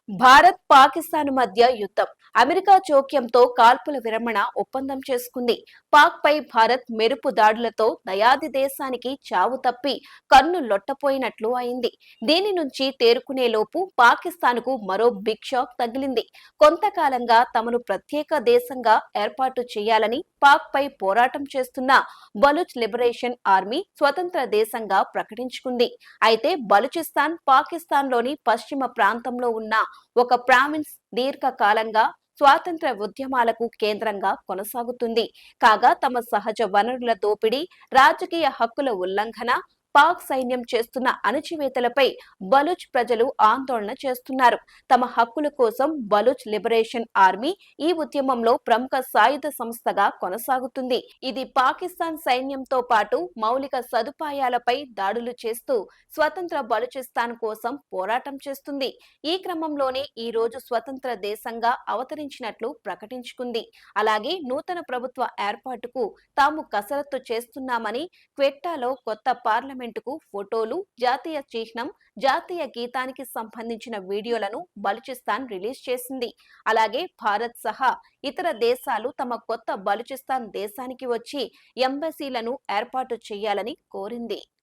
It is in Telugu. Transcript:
భారత్ పాకిస్తాన్ మధ్య యుద్ధం. అమెరికా జోక్యంతో కాల్పుల విరమణ ఒప్పందం చేసుకుంది. పాక్ పై భారత్ మెరుపు దాడులతో దయాది దేశానికి చావు తప్పి కన్ను లొట్టపోయినట్లు అయింది. దీని నుంచి తేరుకునే లోపు పాకిస్తాన్ కు మరో బిగ్ షాక్ తగిలింది. కొంతకాలంగా తమను ప్రత్యేక దేశంగా ఏర్పాటు చేయాలని పాక్ పై పోరాటం చేస్తున్న బలూచ్ లిబరేషన్ ఆర్మీ స్వతంత్ర దేశంగా ప్రకటించుకుంది. అయితే బలూచిస్తాన్ పాకిస్తాన్ లోని పశ్చిమ ప్రాంతంలో ఉన్న ఒక ప్రావిన్స్ దీర్ఘకాలంగా స్వాతంత్ర ఉద్యమాలకు కేంద్రంగా కొనసాగుతుంది. కాగా తమ సహజ వనరుల దోపిడీ, రాజకీయ హక్కుల ఉల్లంఘన, పాక్ సైన్యం చేస్తున్న అణచివేతలపై బలూచ్ ప్రజలు ఆందోళన చేస్తున్నారు. తమ హక్కుల కోసం బలూచ్ లిబరేషన్ ఆర్మీ ఈ ఉద్యమంలో ప్రముఖ సాయుధ సంస్థగా కొనసాగుతుంది. ఇది పాకిస్తాన్ సైన్యంతో పాటు మౌలిక సదుపాయాలపై దాడులు చేస్తూ స్వతంత్ర బలూచిస్తాన్ కోసం పోరాటం చేస్తుంది. ఈ క్రమంలోనే ఈ రోజు స్వతంత్ర దేశంగా అవతరించినట్లు ప్రకటించుకుంది. అలాగే నూతన ప్రభుత్వ ఏర్పాటుకు తాము కసరత్తు చేస్తున్నామని క్వెట్టాలో కొత్త పార్లమెంటుకు ఫోటోలు, జాతీయ చిహ్నం, జాతీయ గీతానికి సంబంధించిన వీడియోలను బలూచిస్తాన్ రిలీజ్ చేసింది. అలాగే భారత్ సహా ఇతర దేశాలు తమ కొత్త బలూచిస్తాన్ దేశానికి వచ్చి ఎంబసీలను ఏర్పాటు చేయాలని కోరింది.